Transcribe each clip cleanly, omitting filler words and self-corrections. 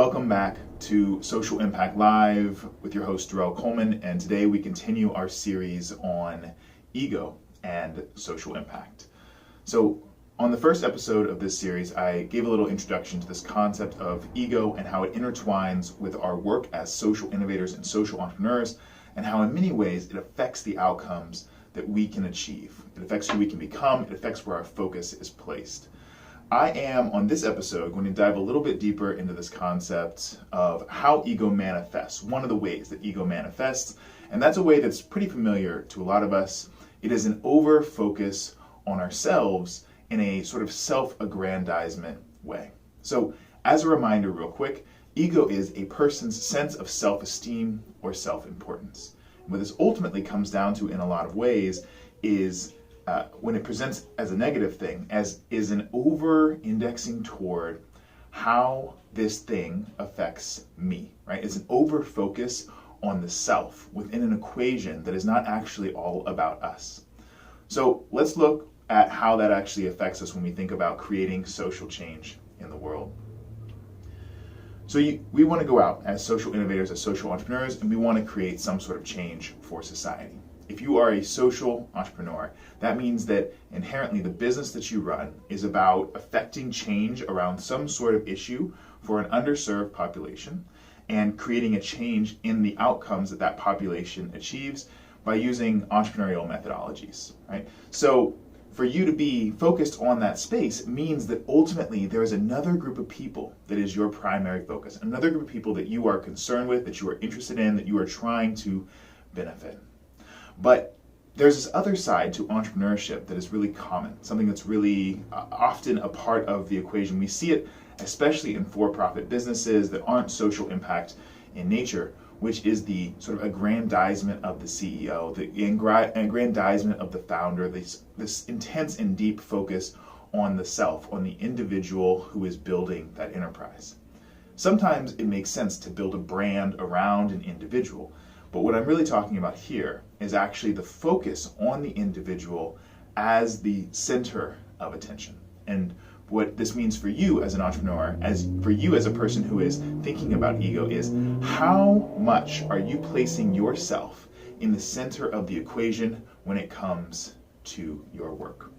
Welcome back to Social Impact Live with your host, Darrell Coleman, and today we continue our series on ego and social impact. So, on the first episode of this series, I gave a little introduction to this concept of ego and how it intertwines with our work as social innovators and social entrepreneurs, and how in many ways it affects the outcomes that we can achieve. It affects who we can become, it affects where our focus is placed. I am, on this episode, going to dive a little bit deeper into this concept of how ego manifests, one of the ways that ego manifests, and that's a way that's pretty familiar to a lot of us. It is an over-focus on ourselves in a sort of self-aggrandizement way. So, as a reminder real quick, ego is a person's sense of self-esteem or self-importance. And what this ultimately comes down to in a lot of ways is when it presents as a negative thing, as is an over-indexing toward how this thing affects me, right? It's an over-focus on the self within an equation that is not actually all about us. So let's look at how that actually affects us when we think about creating social change in the world. So we want to go out as social innovators, as social entrepreneurs, and we want to create some sort of change for society. If you are a social entrepreneur, that means that inherently the business that you run is about affecting change around some sort of issue for an underserved population and creating a change in the outcomes that that population achieves by using entrepreneurial methodologies, right? So for you to be focused on that space means that ultimately there is another group of people that is your primary focus, another group of people that you are concerned with, that you are interested in, that you are trying to benefit. But there's this other side to entrepreneurship that is really common, something that's really often a part of the equation. We see it especially in for-profit businesses that aren't social impact in nature, which is the sort of aggrandizement of the CEO, the aggrandizement of the founder, this intense and deep focus on the self, on the individual who is building that enterprise. Sometimes it makes sense to build a brand around an individual, but what I'm really talking about here is actually the focus on the individual as the center of attention. And what this means for you as an entrepreneur, as for you as a person who is thinking about ego, is how much are you placing yourself in the center of the equation when it comes to your work?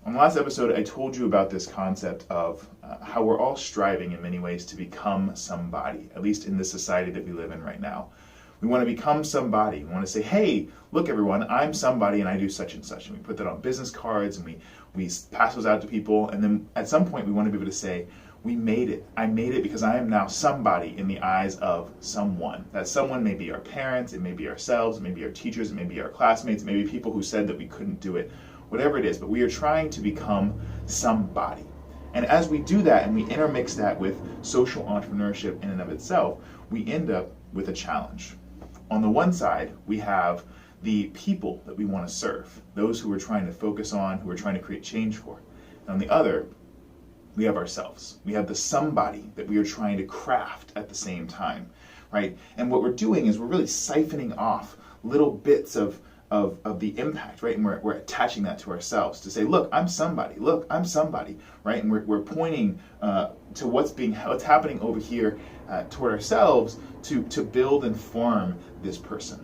On the last episode, I told you about this concept of how we're all striving in many ways to become somebody, at least in the society that we live in right now. We want to become somebody. We want to say, hey, look everyone, I'm somebody and I do such and such. And we put that on business cards and we pass those out to people. And then at some point we want to be able to say, we made it. I made it because I am now somebody in the eyes of someone. That someone may be our parents, it may be ourselves, it may be our teachers, it may be our classmates, it may be people who said that we couldn't do it, whatever it is. But we are trying to become somebody. And as we do that and we intermix that with social entrepreneurship in and of itself, we end up with a challenge. On the one side, we have the people that we want to serve, those who we're trying to focus on, who we're trying to create change for. And on the other, we have ourselves. We have the somebody that we are trying to craft at the same time, right? And what we're doing is we're really siphoning off little bits of the impact, right? And we're attaching that to ourselves to say, look, I'm somebody, right? And we're pointing to what's happening over here toward ourselves to build and form this person.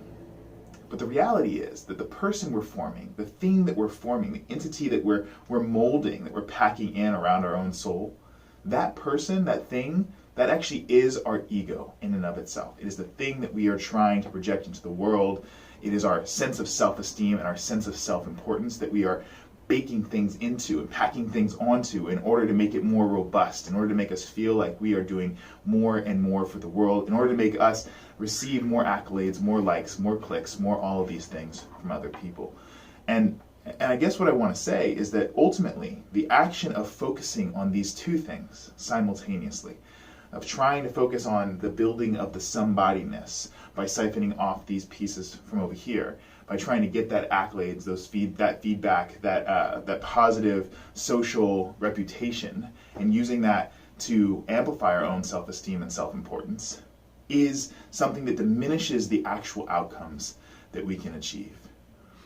But the reality is that the person we're forming, the thing that we're forming, the entity that we're molding, that we're packing in around our own soul, that person, that thing, that actually is our ego in and of itself. It is the thing that we are trying to project into the world. It is our sense of self-esteem and our sense of self-importance that we are baking things into and packing things onto in order to make it more robust, in order to make us feel like we are doing more and more for the world, in order to make us receive more accolades, more likes, more clicks, more all of these things from other people. And I guess what I want to say is that ultimately the action of focusing on these two things simultaneously, of trying to focus on the building of the somebodyness by siphoning off these pieces from over here, by trying to get that accolades, that feedback, that positive social reputation, and using that to amplify our own self-esteem and self-importance, is something that diminishes the actual outcomes that we can achieve.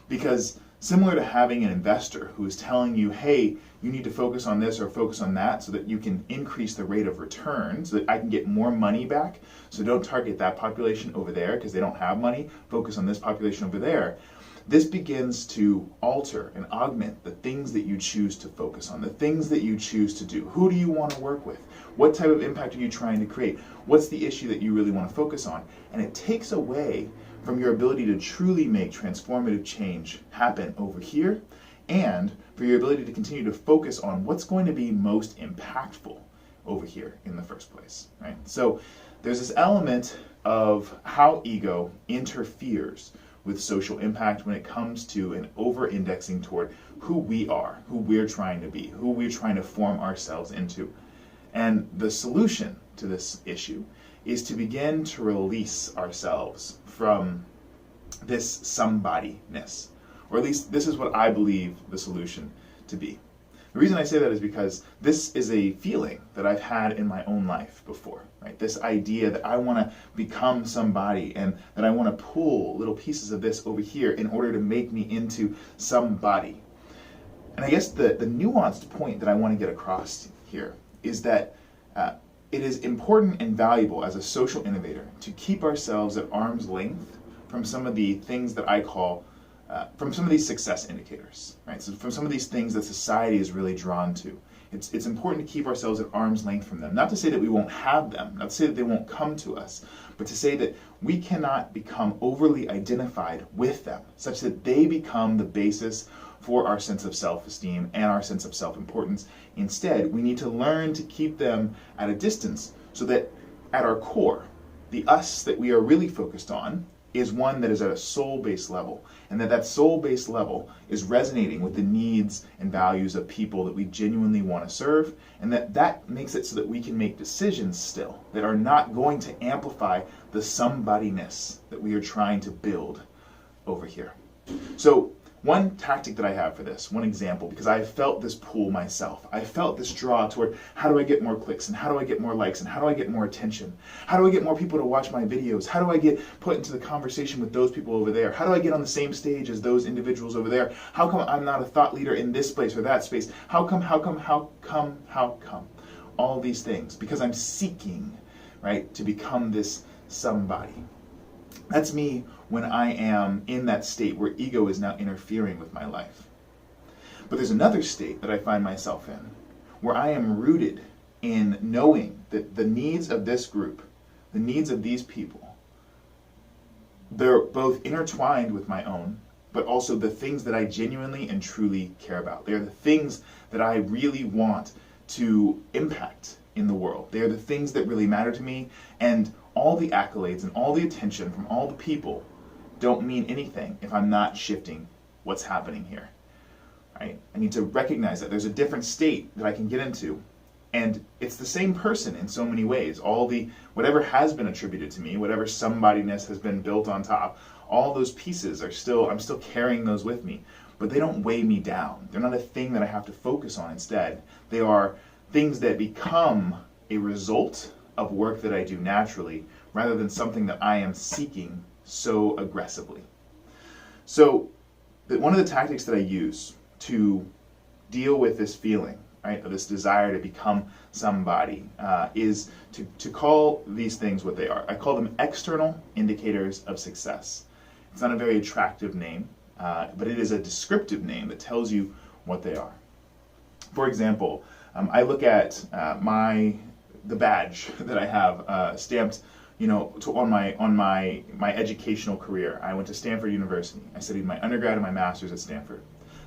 Because Similar to having an investor who is telling you, hey, you need to focus on this or focus on that so that you can increase the rate of return so that I can get more money back. So don't target that population over there because they don't have money. Focus on this population over there. This begins to alter and augment the things that you choose to focus on, the things that you choose to do. Who do you want to work with? What type of impact are you trying to create? What's the issue that you really want to focus on? And it takes away from your ability to truly make transformative change happen over here, and for your ability to continue to focus on what's going to be most impactful over here in the first place, right? So there's this element of how ego interferes with social impact when it comes to an over-indexing toward who we are, who we're trying to be, who we're trying to form ourselves into. And the solution to this issue is to begin to release ourselves from this somebodyness. Or at least this is what I believe the solution to be. The reason I say that is because this is a feeling that I've had in my own life before, right? This idea that I want to become somebody and that I want to pull little pieces of this over here in order to make me into somebody. And I guess the nuanced point that I want to get across here is that it is important and valuable as a social innovator to keep ourselves at arm's length from some of the things that I call from some of these success indicators, right? So from some of these things that society is really drawn to. It's important to keep ourselves at arm's length from them. Not to say that we won't have them, not to say that they won't come to us, but to say that we cannot become overly identified with them, such that they become the basis for our sense of self-esteem and our sense of self-importance. Instead, we need to learn to keep them at a distance so that at our core, the us that we are really focused on is one that is at a soul-based level, and that soul-based level is resonating with the needs and values of people that we genuinely want to serve, and that makes it so that we can make decisions still that are not going to amplify the somebodyness that we are trying to build over here. So one tactic that I have for this, one example, because I felt this pull myself. I felt this draw toward how do I get more clicks and how do I get more likes and how do I get more attention? How do I get more people to watch my videos? How do I get put into the conversation with those people over there? How do I get on the same stage as those individuals over there? How come I'm not a thought leader in this place or that space? How come? All these things, because I'm seeking, right, to become this somebody. That's me when I am in that state where ego is now interfering with my life. But there's another state that I find myself in where I am rooted in knowing that the needs of this group, the needs of these people, they're both intertwined with my own, but also the things that I genuinely and truly care about. They're the things that I really want to impact in the world. They are the things that really matter to me, and all the accolades and all the attention from all the people don't mean anything if I'm not shifting what's happening here, right? I need to recognize that there's a different state that I can get into, and it's the same person in so many ways. Whatever has been attributed to me, whatever somebodyness has been built on top, all those pieces I'm still carrying those with me, but they don't weigh me down. They're not a thing that I have to focus on instead. They are things that become a result of work that I do naturally, rather than something that I am seeking so aggressively. So one of the tactics that I use to deal with this feeling, right, of this desire to become somebody, is to call these things what they are. I call them external indicators of success. It's not a very attractive name, but it is a descriptive name that tells you what they are. For example, I look at the badge that I have stamped, on my educational career. I went to Stanford University. I studied my undergrad and my master's at Stanford.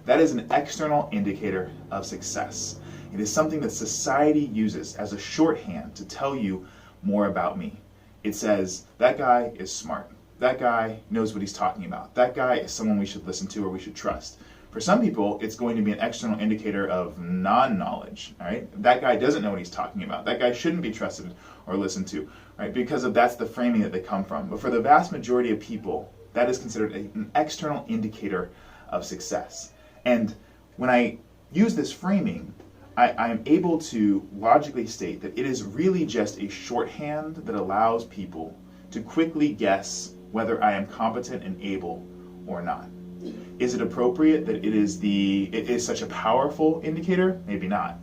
That is an external indicator of success. It is something that society uses as a shorthand to tell you more about me. It says, that guy is smart. That guy knows what he's talking about. That guy is someone we should listen to or we should trust. For some people, it's going to be an external indicator of non-knowledge, right? That guy doesn't know what he's talking about. That guy shouldn't be trusted or listened to, right? Because that's the framing that they come from. But for the vast majority of people, that is considered an external indicator of success. And when I use this framing, I am able to logically state that it is really just a shorthand that allows people to quickly guess whether I am competent and able or not. Is it appropriate that it is such a powerful indicator? Maybe not.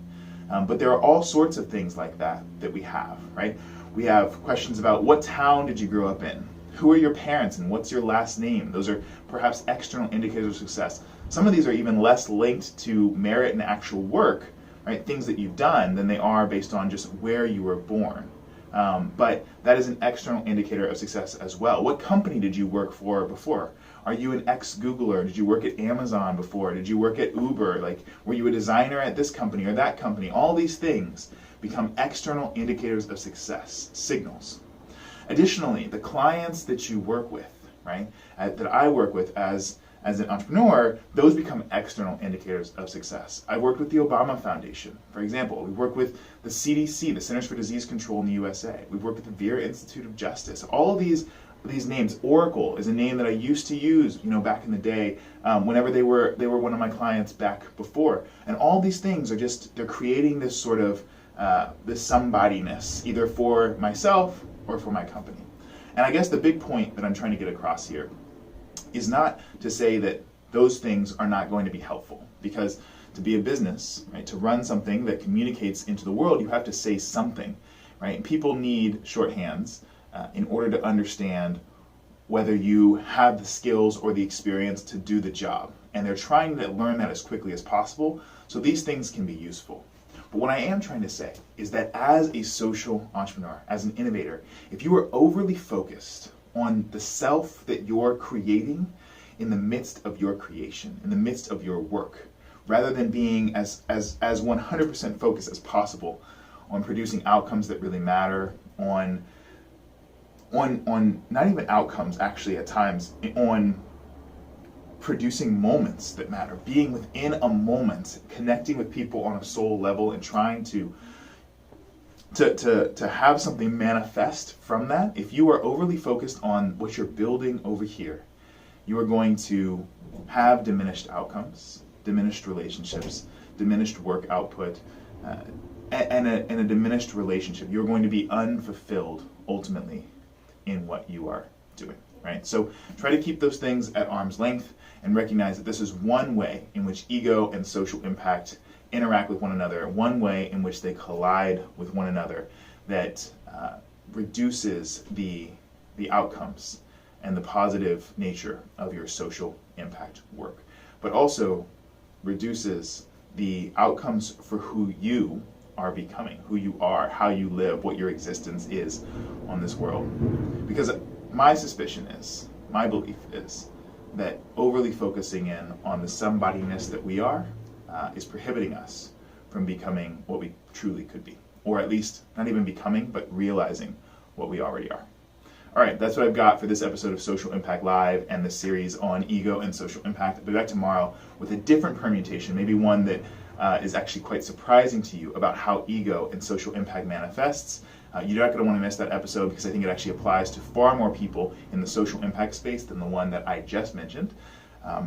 But there are all sorts of things like that we have, right? We have questions about what town did you grow up in? Who are your parents and what's your last name? Those are perhaps external indicators of success. Some of these are even less linked to merit and actual work, right? Things that you've done than they are based on just where you were born. But that is an external indicator of success as well. What company did you work for before? Are you an ex-Googler? Did you work at Amazon before? Did you work at Uber? Like, were you a designer at this company or that company? All these things become external indicators of success, signals. Additionally, the clients that you work with, right, that I work with as an entrepreneur, those become external indicators of success. I worked with the Obama Foundation, for example. We work with the CDC, the Centers for Disease Control in the USA. We've worked with the Vera Institute of Justice. All of these names. Oracle is a name that I used to use, back in the day, whenever they were one of my clients back before. And all these things are they're creating this sort of this somebodyness, either for myself or for my company. And I guess the big point that I'm trying to get across here is not to say that those things are not going to be helpful, because to be a business, right, to run something that communicates into the world, you have to say something, right? And people need shorthands in order to understand whether you have the skills or the experience to do the job. And they're trying to learn that as quickly as possible, so these things can be useful. But what I am trying to say is that as a social entrepreneur, as an innovator, if you are overly focused on the self that you're creating in the midst of your creation, in the midst of your work, rather than being as 100% focused as possible on producing outcomes that really matter, on not even outcomes actually at times, on producing moments that matter, being within a moment, connecting with people on a soul level and trying to have something manifest from that. If you are overly focused on what you're building over here, you are going to have diminished outcomes, diminished relationships, diminished work output, and a diminished relationship. You're going to be unfulfilled ultimately in what you are doing, right? So try to keep those things at arm's length and recognize that this is one way in which ego and social impact interact with one another, one way in which they collide with one another that reduces the outcomes and the positive nature of your social impact work, but also reduces the outcomes for who you are becoming, who you are, how you live, what your existence is on this world. Because my suspicion is, my belief is, that overly focusing in on the somebodyness that we are is prohibiting us from becoming what we truly could be. Or at least, not even becoming, but realizing what we already are. All right, that's what I've got for this episode of Social Impact Live and the series on ego and social impact. I'll be back tomorrow with a different permutation, maybe one that is actually quite surprising to you about how ego and social impact manifests. You're not going to want to miss that episode because I think it actually applies to far more people in the social impact space than the one that I just mentioned.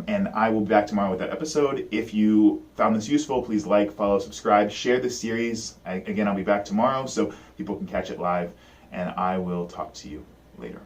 And I will be back tomorrow with that episode. If you found this useful, please like, follow, subscribe, share this series. Again, I'll be back tomorrow so people can catch it live, and I will talk to you later.